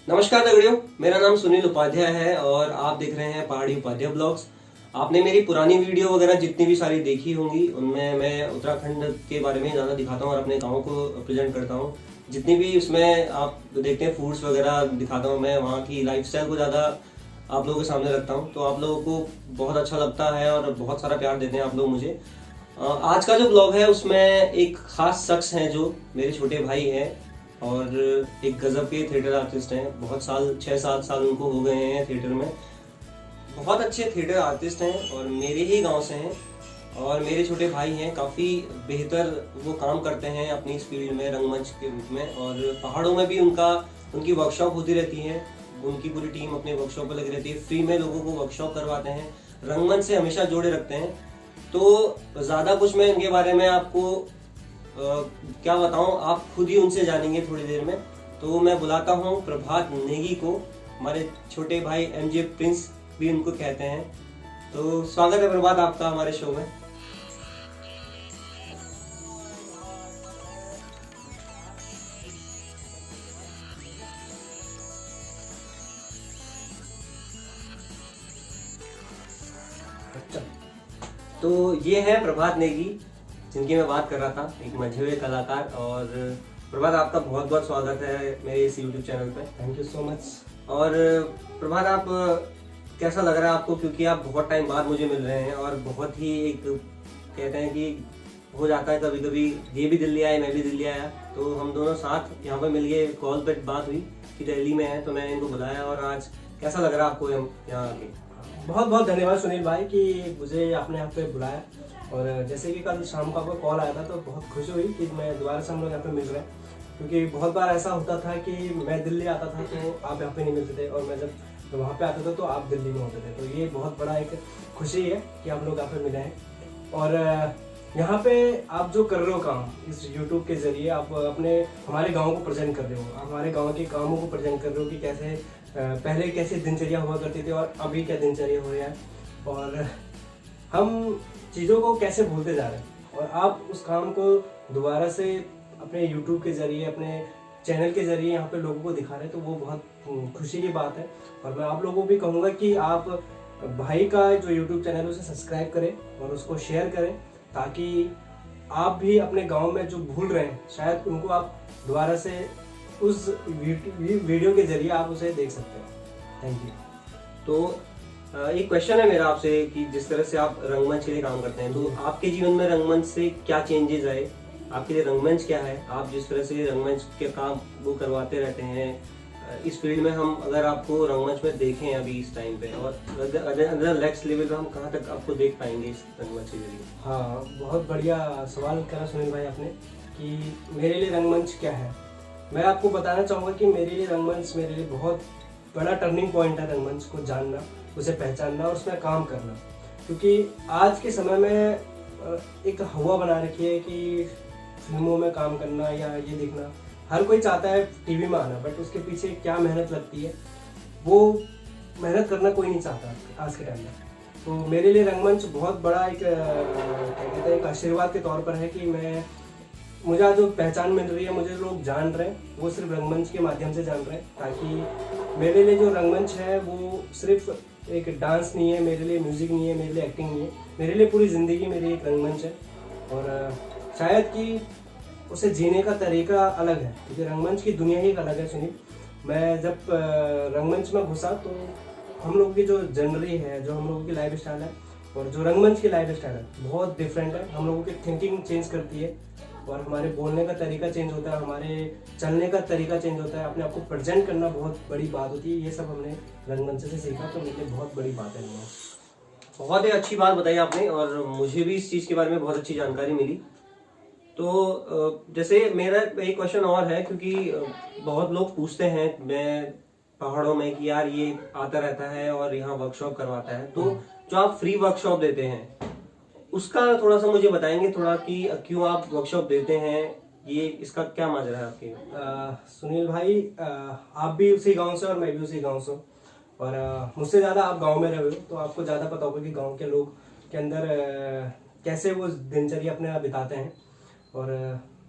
नमस्कार दगड़ियों, मेरा नाम सुनील उपाध्याय है और आप देख रहे हैं पहाड़ी उपाध्याय ब्लॉग्स। आपने मेरी पुरानी वीडियो वगैरह जितनी भी सारी देखी होंगी उनमें मैं उत्तराखंड के बारे में ज़्यादा दिखाता हूँ और अपने गाँव को प्रेजेंट करता हूँ। जितनी भी उसमें आप देखते हैं फूड्स वगैरह दिखाता हूँ, मैं वहाँ की लाइफस्टाइल को ज़्यादा आप लोगों के सामने रखता हूँ, तो आप लोगों को बहुत अच्छा लगता है और बहुत सारा प्यार देते हैं आप लोग मुझे। आज का जो ब्लॉग है उसमें एक खास शख्स हैं जो मेरे छोटे भाई हैं और एक गजब के थिएटर आर्टिस्ट हैं। बहुत साल 6-7 साल उनको हो गए हैं थिएटर में। बहुत अच्छे थिएटर आर्टिस्ट हैं और मेरे ही गांव से हैं और मेरे छोटे भाई हैं। काफ़ी बेहतर वो काम करते हैं अपनी इस फील्ड में, रंगमंच के रूप में। और पहाड़ों में भी उनकी वर्कशॉप होती रहती है। उनकी पूरी टीम अपने वर्कशॉप पर लगी रहती है, फ्री में लोगों को वर्कशॉप करवाते हैं, रंगमंच से हमेशा जोड़े रखते हैं। तो ज़्यादा कुछ मैं इनके बारे में आपको क्या बताऊं, आप खुद ही उनसे जानेंगे थोड़ी देर में। तो मैं बुलाता हूं प्रभात नेगी को, हमारे छोटे भाई एमजे प्रिंस भी उनको कहते हैं। तो स्वागत है प्रभात आपका हमारे शो में। अच्छा, तो ये है प्रभात नेगी जिनकी मैं बात कर रहा था, एक मंझे हुए कलाकार। और प्रभात आपका बहुत बहुत स्वागत है मेरे इस यूट्यूब चैनल पे। Thank you so much. और प्रभात आप कैसा लग रहा है आपको, क्योंकि आप बहुत टाइम बाद मुझे मिल रहे हैं और बहुत ही एक कहते हैं कि हो जाता है कभी कभी, ये भी दिल्ली आए मैं भी दिल्ली आया, तो हम दोनों साथ यहाँ पे मिल गए। कॉल पे बात हुई कि दिल्ली में है तो मैंने इनको बुलाया। और आज कैसा लग रहा है आपको यहाँ आके? बहुत बहुत धन्यवाद सुनील भाई कि मुझे आपने यहाँ पे बुलाया। और जैसे कि कल शाम को आपका कॉल आया था तो बहुत खुशी हुई कि मैं दोबारा से हम लोग यहाँ पे मिल रहे हैं, क्योंकि बहुत बार ऐसा होता था कि मैं दिल्ली आता था तो आप यहाँ पे नहीं मिलते थे, और मैं जब वहाँ पे आता था तो आप दिल्ली में होते थे। तो ये बहुत बड़ा एक खुशी है कि आप लोग यहाँ पे मिले हैं। और यहाँ पे आप जो कर रहे हो काम, इस यूट्यूब के जरिए आप अपने हमारे गाँव को प्रेजेंट कर रहे हो, आप हमारे गाँव के कामों को प्रेजेंट कर रहे हो कि कैसे पहले कैसे दिनचर्या हुआ करती थी और अभी क्या दिनचर्या हो रहा है, और हम चीज़ों को कैसे भूलते जा रहे हैं। और आप उस काम को दोबारा से अपने YouTube के जरिए, अपने चैनल के जरिए यहाँ पे लोगों को दिखा रहे हैं, तो वो बहुत खुशी की बात है। और मैं आप लोगों को भी कहूँगा कि आप भाई का जो YouTube चैनल है उसे सब्सक्राइब करें और उसको शेयर करें, ताकि आप भी अपने गाँव में जो भूल रहे हैं शायद उनको आप दोबारा से उस वीडियो के जरिए आप उसे देख सकते हैं। Thank you. तो एक क्वेश्चन है मेरा आपसे कि जिस तरह से आप रंगमंच के लिए काम करते हैं, तो आपके जीवन में रंगमंच से क्या चेंजेस आए? आपके लिए रंगमंच क्या है? आप जिस तरह से रंगमंच के काम वो करवाते रहते हैं, इस फील्ड में हम अगर आपको रंगमंच में देखें अभी इस टाइम पे, और अदर नेक्स्ट लेवल पे हम कहाँ तक आपको देख पाएंगे इस रंगमंच के जरिए? हाँ, बहुत बढ़िया सवाल करा सुनील भाई आपने कि मेरे लिए रंगमंच क्या है। मैं आपको बताना चाहूँगा कि मेरे लिए रंगमंच मेरे लिए बहुत बड़ा टर्निंग पॉइंट है। रंगमंच को जानना, उसे पहचानना और उसमें काम करना, क्योंकि आज के समय में एक हवा बना रखी है कि फिल्मों में काम करना या ये देखना, हर कोई चाहता है टीवी में आना, बट उसके पीछे क्या मेहनत लगती है वो मेहनत करना कोई नहीं चाहता आज के टाइम में। तो मेरे लिए रंगमंच बहुत बड़ा एक क्या कहते हैं, एक आशीर्वाद के तौर पर है कि मुझे आज जो पहचान मिल रही है, मुझे लोग जान रहे हैं, वो सिर्फ रंगमंच के माध्यम से जान रहे हैं। ताकि मेरे लिए जो रंगमंच है वो सिर्फ एक डांस नहीं है, मेरे लिए म्यूज़िक नहीं है, मेरे लिए एक्टिंग नहीं है, मेरे लिए पूरी ज़िंदगी मेरी एक रंगमंच है। और शायद कि उसे जीने का तरीका अलग है, क्योंकि रंगमंच की दुनिया ही एक अलग है सुनील। मैं जब रंगमंच में घुसा तो हम लोगों की जो जनरली है, जो हम लोगों की लाइफ स्टाइल है और जो रंगमंच की लाइफ स्टाइल है बहुत डिफरेंट है। हम लोगों की थिंकिंग चेंज करती है और हमारे बोलने का तरीका चेंज होता है, हमारे चलने का तरीका चेंज होता है, अपने आप को प्रेजेंट करना बहुत बड़ी बात होती है। ये सब हमने रंगमंच से सीखा, तो मेरे लिए बहुत बड़ी बात है। बहुत ही अच्छी बात बताई आपने और मुझे भी इस चीज़ के बारे में बहुत अच्छी जानकारी मिली। तो जैसे मेरा एक क्वेश्चन और है, क्योंकि बहुत लोग पूछते हैं मैं पहाड़ों में कि यार ये आता रहता है और यहाँ वर्कशॉप करवाता है, तो जो आप फ्री वर्कशॉप देते हैं उसका थोड़ा सा मुझे बताएंगे थोड़ा कि क्यों आप वर्कशॉप देते हैं, ये इसका क्या माजरा है आपके? सुनील भाई, आप भी उसी गांव से और मैं भी उसी गांव से हूँ, और मुझसे ज़्यादा आप गांव में रहे हो तो आपको ज़्यादा पता होगा कि गांव के लोग के अंदर कैसे वो दिनचर्या अपने बिताते हैं। और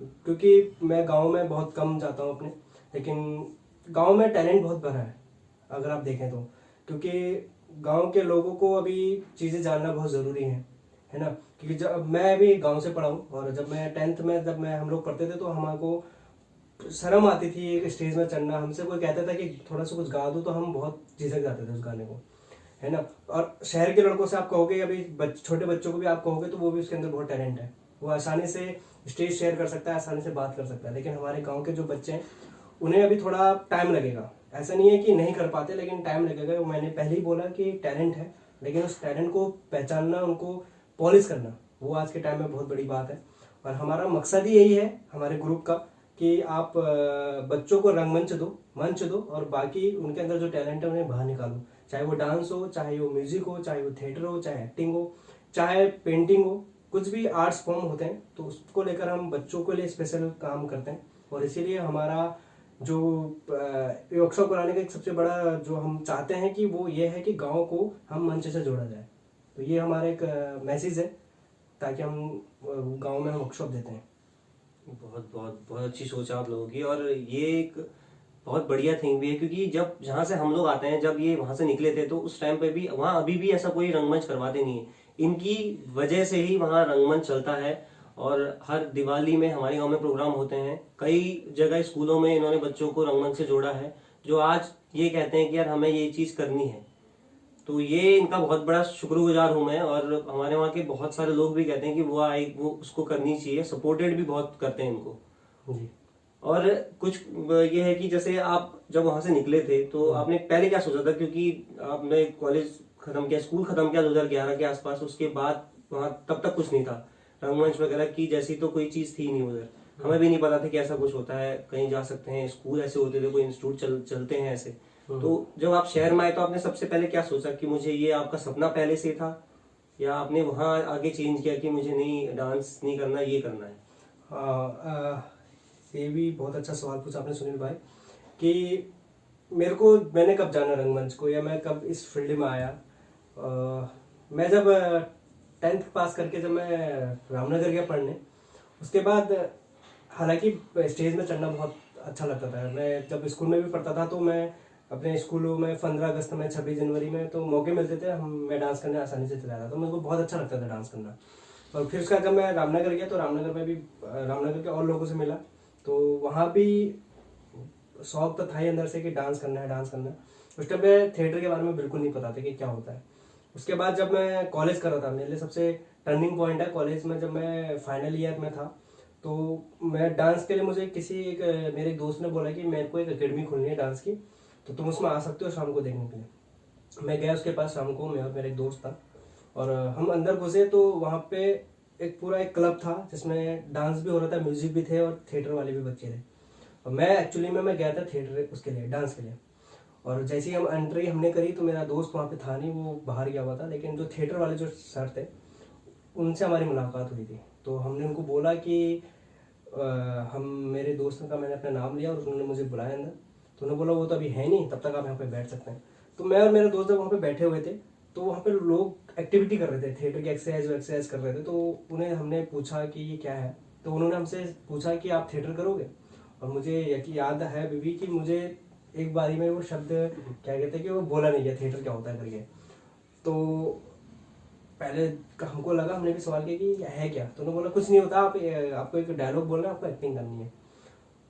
क्योंकि मैं गांव में बहुत कम जाता हूँ अपने, लेकिन गांव में टैलेंट बहुत भरा है अगर आप देखें तो, क्योंकि गांव के लोगों को अभी चीज़ें जानना बहुत ज़रूरी है ना। क्योंकि जब मैं भी गांव से पढ़ा हूँ, और जब मैं 10th में जब मैं हम लोग पढ़ते थे तो हमको शर्म आती थी एक स्टेज में चढ़ना। हमसे कोई कहता था कि थोड़ा सा कुछ गा दो तो हम बहुत झिझक जाते थे उस गाने को, है ना। और शहर के लड़कों से आप कहोगे, अभी छोटे बच्चों को भी आप कहोगे तो वो भी उसके अंदर बहुत टैलेंट है, वो आसानी से स्टेज शेयर कर सकता है, आसानी से बात कर सकता है। लेकिन हमारे गांव के जो बच्चे हैं उन्हें अभी थोड़ा टाइम लगेगा। ऐसा नहीं है कि नहीं कर पाते, लेकिन टाइम लगेगा। मैंने पहले ही बोला कि टैलेंट है, लेकिन उस टैलेंट को पहचानना, उनको पॉलिश करना, वो आज के टाइम में बहुत बड़ी बात है। और हमारा मकसद ही यही है हमारे ग्रुप का कि आप बच्चों को रंगमंच दो, मंच दो, और बाकी उनके अंदर जो टैलेंट है उन्हें बाहर निकालो। चाहे वो डांस हो, चाहे वो म्यूजिक हो, चाहे वो थिएटर हो, चाहे एक्टिंग हो, चाहे पेंटिंग हो, कुछ भी आर्ट्स फॉर्म होते हैं तो उसको लेकर हम बच्चों के लिए स्पेशल काम करते हैं। और इसीलिए हमारा जो वर्कशॉप कराने का एक सबसे बड़ा जो हम चाहते हैं कि वो ये है कि गांव को हम मंच से जोड़ा जाए। तो ये हमारा एक मैसेज है, ताकि हम गांव में हम वर्कशॉप देते हैं। बहुत बहुत बहुत अच्छी सोच है आप लोगों की, और ये एक बहुत बढ़िया थिंग भी है। क्योंकि जब जहाँ से हम लोग आते हैं, जब ये वहाँ से निकले थे तो उस टाइम पे भी वहाँ अभी भी ऐसा कोई रंगमंच करवाते नहीं है। इनकी वजह से ही वहाँ रंगमंच चलता है, और हर दिवाली में हमारे गांव में प्रोग्राम होते हैं। कई जगह स्कूलों में इन्होंने बच्चों को रंगमंच से जोड़ा है, जो आज ये कहते हैं कि यार हमें ये चीज़ करनी है। तो ये इनका बहुत बड़ा शुक्रगुजार हूं मैं, और हमारे वहाँ के बहुत सारे लोग भी कहते हैं कि वो उसको करनी चाहिए, सपोर्टेड भी बहुत करते हैं इनको जी। और कुछ ये है कि जैसे आप जब वहां से निकले थे तो आपने पहले क्या सोचा था, क्योंकि आपने कॉलेज खत्म किया, स्कूल खत्म किया 2011 के आसपास, उसके बाद वहाँ तब तक कुछ नहीं था, रंगमंच वगैरह की जैसी तो कोई चीज थी नहीं उधर, हमें भी नहीं पता था कि ऐसा कुछ होता है, कहीं जा सकते हैं, स्कूल ऐसे होते थे, कोई इंस्टीट्यूट चलते हैं ऐसे। तो जब आप शहर में आए तो आपने सबसे पहले क्या सोचा कि मुझे ये, आपका सपना पहले से था या आपने वहां आगे चेंज किया कि मुझे नहीं, डांस नहीं करना, ये करना है? ये भी बहुत अच्छा सवाल पूछा आपने सुनील भाई, कि मैंने कब जाना रंगमंच को, या मैं कब इस फील्ड में आया। मैं जब 10th पास करके जब मैं रामनगर गया पढ़ने, उसके बाद हालांकि स्टेज में चढ़ना बहुत अच्छा लगता था। मैं जब स्कूल में भी पढ़ता था तो मैं अपने स्कूलों में 15 अगस्त में, 26 जनवरी में तो मौके मिलते थे, मैं डांस करने आसानी से चला जाता, तो मेरे को बहुत अच्छा लगता था डांस करना। और फिर उसका जब मैं रामनगर गया तो रामनगर में भी रामनगर के और लोगों से मिला, तो वहाँ भी शौक तो था ही अंदर से कि डांस करना है, डांस करना है। उस टाइम पे थिएटर के बारे में बिल्कुल नहीं पता था कि क्या होता है। उसके बाद जब मैं कॉलेज कर रहा था, मेरे लिए सबसे टर्निंग पॉइंट है कॉलेज में, जब मैं फाइनल ईयर में था, तो मैं डांस के लिए, मुझे मेरे एक दोस्त ने बोला कि मेरे को एक अकेडमी खोलनी है डांस की, तो तुम उसमें आ सकते हो शाम को देखने के लिए। मैं गया उसके पास शाम को, मैं और मेरा एक दोस्त था, और हम अंदर घुसे तो वहाँ पे एक क्लब था जिसमें डांस भी हो रहा था, म्यूजिक भी थे और थिएटर वाले भी बच्चे थे। और मैं गया था थिएटर उसके लिए, डांस के लिए। और जैसे ही हम एंट्री हमने करी तो मेरा दोस्त वहाँ पे था नहीं, वो बाहर गया हुआ था, लेकिन जो थिएटर वाले जो सर थे उनसे हमारी मुलाकात हुई थी। तो हमने उनको बोला कि मेरे दोस्त का मैंने अपना नाम लिया और उन्होंने मुझे बुलाया अंदर, तो उन्होंने बोला वो तो अभी है नहीं, तब तक आप यहाँ पे बैठ सकते हैं। तो मैं और मेरे दोस्त जब वहाँ पे बैठे हुए थे तो वहाँ पे लोग एक्टिविटी कर रहे थे, थिएटर की एक्सरसाइज कर रहे थे। तो उन्हें हमने पूछा कि ये क्या है, तो उन्होंने हमसे पूछा कि आप थिएटर करोगे। और मुझे याद है अभी भी कि मुझे एक बारी में वो शब्द क्या कहते हैं कि वो बोला नहीं गया, थिएटर क्या होता है करके। तो पहले हमको लगा, हमने भी सवाल किया कि है क्या, तो उन्होंने बोला कुछ नहीं होता, आपको एक डायलॉग बोलना है, आपको एक्टिंग करनी है।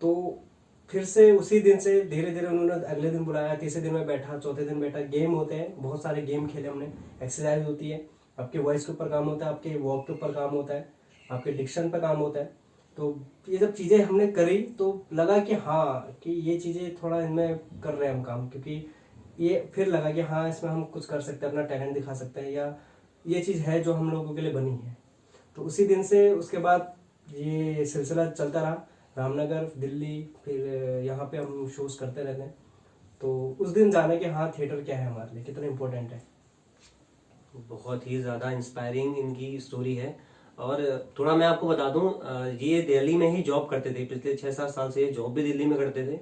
तो फिर से उसी दिन से धीरे धीरे उन्होंने अगले दिन बुलाया, तीसरे दिन में बैठा, चौथे दिन बैठा, गेम होते हैं, बहुत सारे गेम खेले हमने, एक्सरसाइज होती है, आपके वॉइस के ऊपर काम होता है, आपके वॉक के ऊपर काम होता है, आपके डिक्शन पर काम होता है। तो ये सब चीज़ें हमने करी तो लगा कि हाँ, कि ये चीज़ें थोड़ा इनमें कर रहे हैं हम काम, क्योंकि ये फिर लगा कि हाँ इसमें हम कुछ कर सकते हैं, अपना टैलेंट दिखा सकते हैं, या ये चीज़ है जो हम लोगों के लिए बनी है। तो उसी दिन से उसके बाद ये सिलसिला चलता रहा, रामनगर, दिल्ली, फिर यहाँ पे हम शोज करते रहते हैं। तो उस दिन जाना कि हाँ थिएटर क्या है हमारे लिए, कितना इम्पोर्टेंट है। बहुत ही ज़्यादा इंस्पायरिंग इनकी स्टोरी है। और थोड़ा मैं आपको बता दूं, ये दिल्ली में ही जॉब करते थे, पिछले 6-7 साल से ये जॉब भी दिल्ली में करते थे।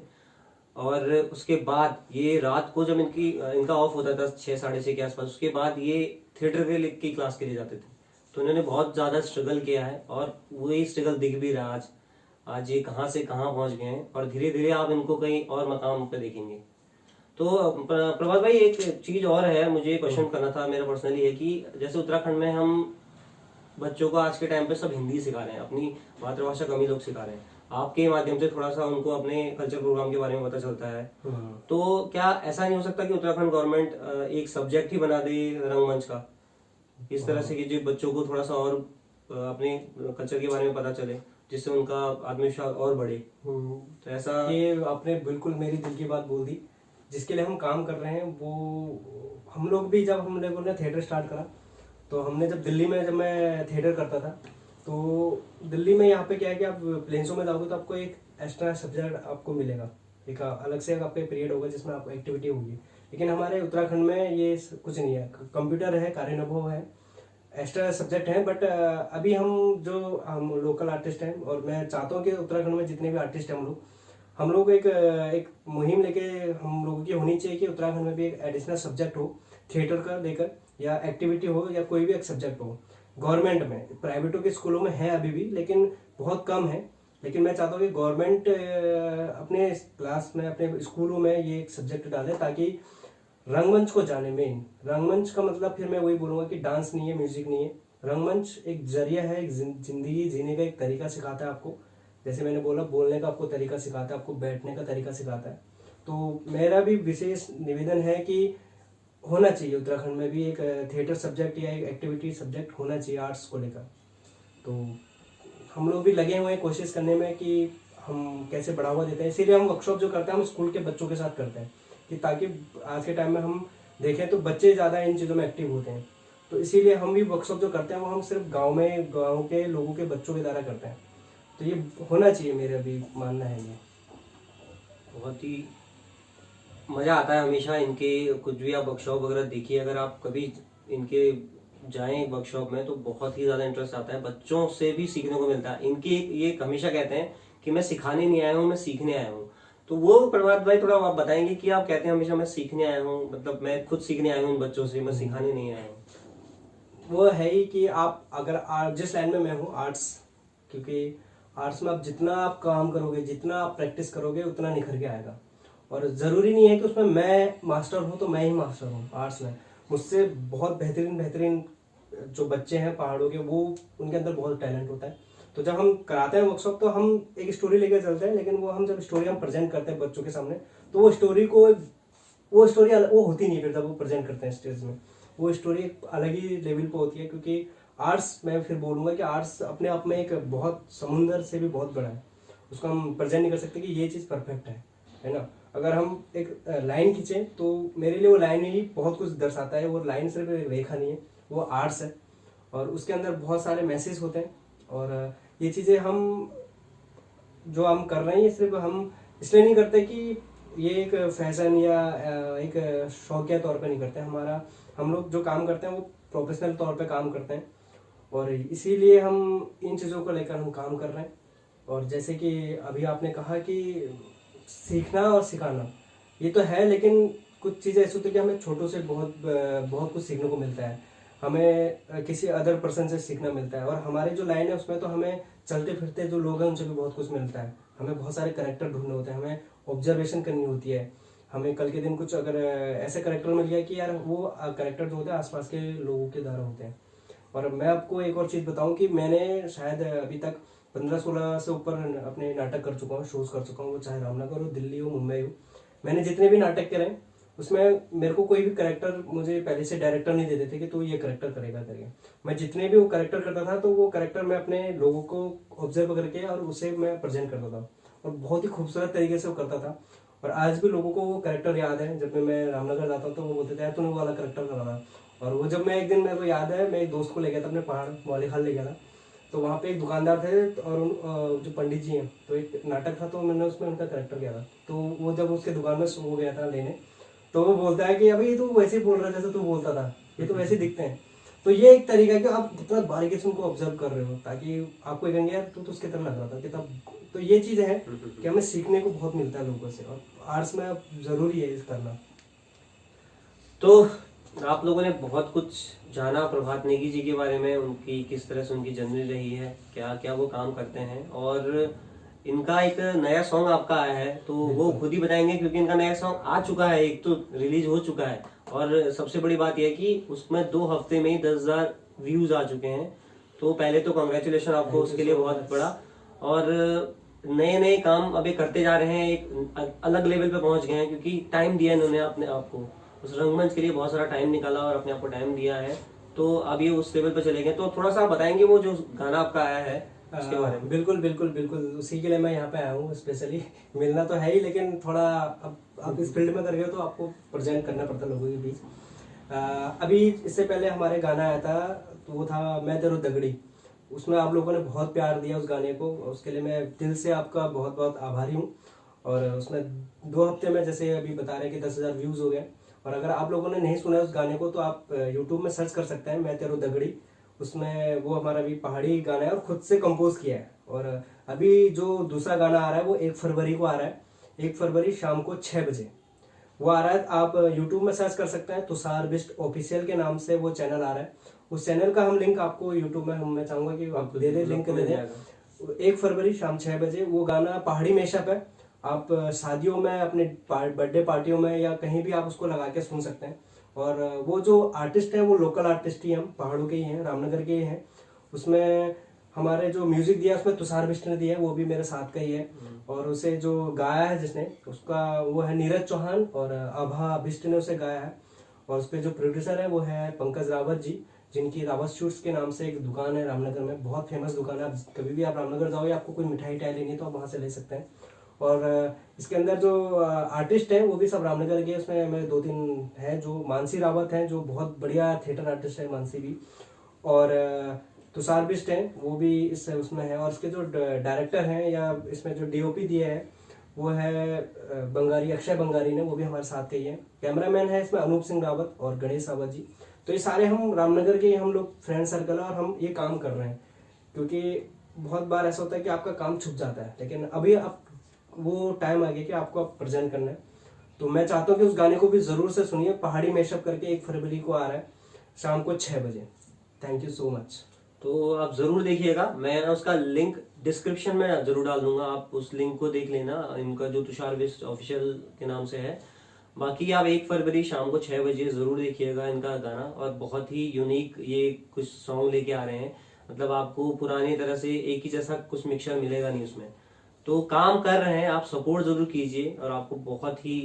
और उसके बाद ये रात को जब इनका ऑफ होता था 6-6:30 के आसपास, उसके बाद ये थिएटर की क्लास के लिए जाते थे। तो इन्होंने बहुत ज़्यादा स्ट्रगल किया है और वही स्ट्रगल दिख भी रहा आज। आज ये कहाँ से कहाँ पहुंच गए हैं और धीरे धीरे आप इनको कहीं और मकाम पे देखेंगे। तो प्रभात भाई, एक चीज और है, मुझे क्वेश्चन करना था मेरा पर्सनली है कि जैसे उत्तराखंड में हम बच्चों को आज के टाइम पे सब हिंदी सिखा रहे हैं, अपनी मातृभाषा कम ही लोग सिखा रहे हैं। आपके माध्यम से थोड़ा सा उनको अपने कल्चर प्रोग्राम के बारे में पता चलता है। तो क्या ऐसा नहीं हो सकता कि उत्तराखंड गवर्नमेंट एक सब्जेक्ट ही बना दे रंगमंच का, इस तरह से कि जो बच्चों को थोड़ा सा और अपने कल्चर के बारे में पता चले, जिससे उनका आत्मविश्वास और बढ़े। तो ऐसा, ये आपने बिल्कुल मेरी दिल की बात बोल दी। जिसके लिए हम काम कर रहे हैं वो हम लोग भी, जब हम लोगों ने थिएटर स्टार्ट करा तो हमने जब दिल्ली में, जब मैं थिएटर करता था तो दिल्ली में यहाँ पे क्या है कि आप प्लेन्सों में जाओगे तो आपको एक एक्स्ट्रा सब्जेक्ट आपको मिलेगा, एक अलग से आपका पीरियड होगा जिसमें आपको एक्टिविटी होगी। लेकिन हमारे उत्तराखंड में ये कुछ नहीं है, कंप्यूटर है, कार्यानुभव है, एक्स्ट्रा सब्जेक्ट है। बट अभी हम लोकल आर्टिस्ट हैं और मैं चाहता हूँ कि उत्तराखंड में जितने भी आर्टिस्ट हैं हम लोग एक मुहिम लेके हम लोगों की होनी चाहिए कि उत्तराखंड में भी एक एडिशनल सब्जेक्ट हो थिएटर का लेकर, या एक्टिविटी हो, या कोई भी एक सब्जेक्ट हो। गवर्नमेंट में, प्राइवेटों के स्कूलों में है अभी भी, लेकिन बहुत कम है। लेकिन मैं चाहता हूँ कि गवर्नमेंट अपने क्लास में, अपने स्कूलों में ये एक सब्जेक्ट डाले ताकि रंगमंच को जाने। मेन रंगमंच का मतलब फिर मैं वही बोलूँगा कि डांस नहीं है, म्यूजिक नहीं है। रंगमंच एक जरिया है, एक जिंदगी जीने का एक तरीका सिखाता है आपको। जैसे मैंने बोला, बोलने का आपको तरीका सिखाता है, आपको बैठने का तरीका सिखाता है। तो मेरा भी विशेष निवेदन है कि होना चाहिए उत्तराखंड में भी एक थिएटर सब्जेक्ट या एक एक्टिविटी सब्जेक्ट होना चाहिए आर्ट्स को लेकर। तो हम लोग भी लगे हुए हैं कोशिश करने में कि हम कैसे बढ़ावा देते हैं। इसीलिए हम वर्कशॉप जो करते हैं हम स्कूल के बच्चों के साथ करते हैं कि ताकि आज के टाइम में हम देखें तो बच्चे ज़्यादा इन चीज़ों में एक्टिव होते हैं। तो इसीलिए हम भी वर्कशॉप जो करते हैं वो हम सिर्फ गाँव के लोगों के बच्चों के द्वारा करते हैं। तो ये होना चाहिए, मेरा भी मानना है। ये बहुत ही मज़ा आता है हमेशा इनके, कुछ भी आप वर्कशॉप वगैरह देखिए, अगर आप कभी इनके जाएं वर्कशॉप में तो बहुत ही ज़्यादा इंटरेस्ट आता है, बच्चों से भी सीखने को मिलता है। इनके ये हमेशा कहते हैं कि मैं सिखाने नहीं आया हूँ, मैं सीखने आया हूँ। तो वो प्रभात भाई थोड़ा आप बताएंगे कि आप कहते हैं हमेशा मैं सीखने आया हूँ, मतलब मैं खुद सीखने आया हूँ इन बच्चों से, मैं सिखाने नहीं आया हूँ। वो है ही कि आप अगर जिस लाइन में मैं हूँ आर्ट्स, क्योंकि आर्ट्स में आप जितना आप काम करोगे, जितना आप प्रैक्टिस करोगे, उतना निखर के आएगा। और ज़रूरी नहीं है कि उसमें मैं मास्टर हूँ तो मैं ही मास्टर हूँ। आर्ट्स में मुझसे बहुत बेहतरीन जो बच्चे हैं पहाड़ों के, वो उनके अंदर बहुत टैलेंट होता है। तो जब हम कराते हैं वर्कशॉप तो हम एक स्टोरी लेकर चलते हैं, लेकिन वो हम जब स्टोरी हम प्रेजेंट करते हैं बच्चों के सामने तो वो स्टोरी वो होती नहीं। फिर जब वो प्रेजेंट करते हैं स्टेज में, वो स्टोरी एक अलग ही लेवल पर होती है। क्योंकि आर्ट्स, मैं फिर बोलूँगा कि आर्ट्स अपने आप में एक बहुत समुंदर से भी बहुत बड़ा है, उसको हम प्रेजेंट नहीं कर सकते कि ये चीज़ परफेक्ट है ना। अगर हम एक लाइन खींचें तो मेरे लिए वो लाइन ही बहुत कुछ दर्शाता है। वो लाइन सिर्फ एक रेखा नहीं है, वो आर्ट्स है और उसके अंदर बहुत सारे मैसेज होते हैं। और ये चीज़ें हम जो हम कर रहे हैं ये सिर्फ हम इसलिए नहीं करते कि ये एक फैशन या एक शौकिया तौर पे नहीं करते। हम लोग जो काम करते हैं वो प्रोफेशनल तौर पे काम करते हैं और इसीलिए हम इन चीज़ों को लेकर हम काम कर रहे हैं। और जैसे कि अभी आपने कहा कि सीखना और सिखाना ये तो है, लेकिन कुछ चीज़ें ऐसी होती है कि हमें छोटों से बहुत कुछ सीखने को मिलता है, हमें किसी अदर पर्सन से सीखना मिलता है। और हमारे जो लाइन है उसमें तो हमें चलते फिरते जो लोग हैं उनसे भी बहुत कुछ मिलता है। हमें बहुत सारे करेक्टर ढूंढने होते हैं, हमें ऑब्जर्वेशन करनी होती है। हमें कल के दिन कुछ अगर ऐसे करेक्टर मिल गया कि यार वो करेक्टर जो होते हैं आसपास के लोगों के द्वारा होते हैं। और मैं आपको एक और चीज़ बताऊं कि मैंने शायद अभी तक 15-16 से ऊपर अपने नाटक कर चुका हूँ, शोज कर चुका हूँ, वो चाहे रामनगर हो, दिल्ली हो, मुंबई हो। मैंने जितने भी नाटक करे हैं उसमें मेरे को कोई भी करेक्टर मुझे पहले से डायरेक्टर नहीं देते थे कि तू ये करेक्टर करेगा करके। मैं जितने भी वो करेक्टर करता था तो वो करेक्टर मैं अपने लोगों को ऑब्जर्व करके और उसे मैं प्रेजेंट करता था और बहुत ही खूबसूरत तरीके से वो करता था। और आज भी लोगों को वो करेक्टर याद है। जब मैं रामनगर जाता हूँ तो वो बोलते थे यार तूने वो वाला करेक्टर करा था। और वो जब मैं एक दिन, मेरे को याद है, मैं एक दोस्त को ले गया था अपने पहाड़ मौलीखाल ले गया था, तो वहाँ पे एक दुकानदार थे और जो पंडित जी हैं, तो एक नाटक था तो मैंने उसमें उनका करेक्टर किया था। तो वो जब उसके दुकान में हो गया था लेने, तो वो बोलता है कि अभी ये तो वैसे ही बोल रहा है जैसे तू बोलता था, ये तो वैसे दिखते हैं। तो ये एक तरीका है कि आप कितना बारीकी से उनको ऑब्जर्व कर रहे हो ताकि आपको कहेंगे यार तू तो उसके तरह लग रहा था कितना। तो ये चीज़ें हैं कि हमें सीखने को बहुत मिलता है लोगों से और आर्ट्स में ज़रूरी है इस करना। तो आप लोगों ने बहुत कुछ जाना प्रभात नेगी जी के बारे में, उनकी किस तरह से उनकी जर्नी रही है, क्या क्या वो काम करते हैं। और इनका एक नया सॉन्ग आपका आया है, तो वो खुद ही बताएंगे क्योंकि इनका नया सॉन्ग आ चुका है, एक तो रिलीज हो चुका है और सबसे बड़ी बात यह है कि उसमें 2 हफ्ते में ही 10,000 व्यूज आ चुके हैं। तो पहले तो कॉन्ग्रेचुलेशन आपको उसके लिए बहुत बड़ा। और नए नए काम अभी करते जा रहे हैं, एक अलग लेवल पे पहुंच गए हैं क्योंकि टाइम दिया इन्होंने अपने आप को, उस रंगमंच के लिए बहुत सारा टाइम निकाला और अपने आप को टाइम दिया है। तो अब ये उस लेवल पे चले गए। तो थोड़ा सा आप बताएंगे वो जो गाना आपका आया है उसके बारे में। बिल्कुल बिल्कुल बिल्कुल, उसी के लिए मैं यहाँ पे आया हूँ स्पेशली। मिलना तो है ही, लेकिन थोड़ा अब आप इस फील्ड में कर गए हो तो आपको प्रेजेंट करना पड़ता लोगों के बीच। अभी इससे पहले हमारे गाना आया था, तो वो था मैं तेरो दगड़ी। उसमें आप लोगों ने बहुत प्यार दिया उस गाने को, उसके लिए मैं दिल से आपका बहुत बहुत आभारी हूँ। और उसमें 2 हफ्ते में जैसे अभी बता रहे हैं कि 10,000 व्यूज हो गए। और अगर आप लोगों ने नहीं सुना है उस गाने को तो आप यूट्यूब में सर्च कर सकते हैं, मैं तेरो दगड़ी। उसमें वो हमारा भी पहाड़ी गाना है और खुद से कंपोज किया है। और अभी जो दूसरा गाना आ रहा है वो 1 फरवरी को आ रहा है, 1 फरवरी शाम को 6 बजे वो आ रहा है। आप यूट्यूब में सर्च कर सकते हैं, तुषार बिष्ट ऑफिशियल के नाम से वो चैनल आ रहा है। उस चैनल का हम लिंक आपको यूट्यूब में मैं चाहूंगा कि आप दे दें, लिंक दे दें। 1 फरवरी शाम 6 बजे वो गाना पहाड़ी मैशअप है। आप शादियों में, अपने बर्थडे पार्टियों में या कहीं भी आप उसको लगा के सुन सकते हैं। और वो जो आर्टिस्ट है वो लोकल आर्टिस्ट ही हम पहाड़ों के ही हैं, रामनगर के ही हैं। उसमें हमारे जो म्यूजिक दिया उसमें तुषार बिष्ट ने दिया है, वो भी मेरे साथ का ही है। और उसे जो गाया है जिसने, उसका वो है नीरज चौहान और आभा बिष्ट ने उसे गाया है। और उसके जो प्रोड्यूसर है वो है पंकज रावत जी, जिनकी रावत शूट्स के नाम से एक दुकान है रामनगर में, बहुत फेमस दुकान है। आप कभी भी आप रामनगर जाओ या आपको कोई मिठाई लेनी है तो आप वहाँ से ले सकते हैं। और इसके अंदर जो आर्टिस्ट हैं वो भी सब रामनगर के, उसमें मेरे 2-3 हैं। जो मानसी रावत हैं जो बहुत बढ़िया थिएटर आर्टिस्ट है, मानसी भी। और तुषार बिष्ट हैं वो भी इस उसमें है। और इसके जो डायरेक्टर हैं या इसमें जो डीओपी दिए हैं वो है बंगारी, अक्षय बंगारी ने, वो भी हमारे साथ के ही है। कैमरामैन है इसमें अनूप सिंह रावत और गणेश रावत जी। तो ये सारे हम रामनगर के हम लोग फ्रेंड सर्कल है और हम ये काम कर रहे हैं। क्योंकि बहुत बार ऐसा होता है कि आपका काम छुप जाता है, लेकिन अभी आप वो टाइम आ गया कि आपको आप प्रेजेंट करना है। तो मैं चाहता हूँ कि उस गाने को भी जरूर से सुनिए। पहाड़ी मैशअप करके 1 फरवरी को आ रहा है शाम को 6 बजे। Thank you so much. तो आप जरूर देखिएगा, मैं ना उसका लिंक डिस्क्रिप्शन में जरूर डाल दूंगा, आप उस लिंक को देख लेना। इनका जो तुषार बिष्ट ऑफिशियल के नाम से है। बाकी आप 1 फरवरी शाम को 6 बजे जरूर देखिएगा इनका गाना। और बहुत ही यूनिक ये कुछ सॉन्ग लेके आ रहे हैं, मतलब आपको पुरानी तरह से एक ही जैसा कुछ मिक्सचर मिलेगा नहीं उसमें। तो काम कर रहे हैं, आप सपोर्ट जरूर कीजिए और आपको बहुत ही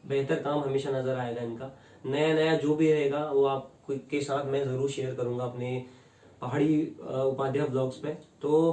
बेहतर काम हमेशा नजर आएगा इनका। नया नया जो भी रहेगा वो आपके साथ मैं जरूर शेयर करूंगा अपने पहाड़ी उपाध्याय ब्लॉग्स में। तो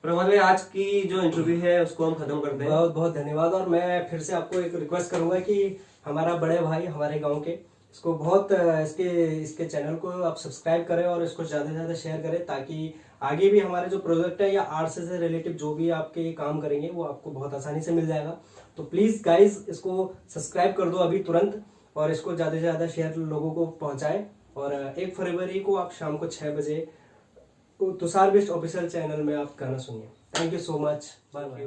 प्रमोद भाई, आज की जो इंटरव्यू है उसको हम खत्म करते हैं। बहुत बहुत धन्यवाद। और मैं फिर से आपको एक रिक्वेस्ट करूंगा कि हमारा बड़े भाई हमारे गांव के, इसको बहुत इसके चैनल को आप सब्सक्राइब करें और इसको ज्यादा से ज्यादा शेयर करें, ताकि आगे भी हमारे जो प्रोजेक्ट है या आर्ट से रिलेटिव जो भी आपके काम करेंगे वो आपको बहुत आसानी से मिल जाएगा। तो प्लीज गाइज इसको सब्सक्राइब कर दो अभी तुरंत, और इसको ज्यादा से ज्यादा शेयर लोगों को पहुंचाएं। और 1 फरवरी को आप शाम को 6 बजे तुषार बिष्ट ऑफिशियल चैनल में आप गाना सुनिए। Thank you so much. Bye bye.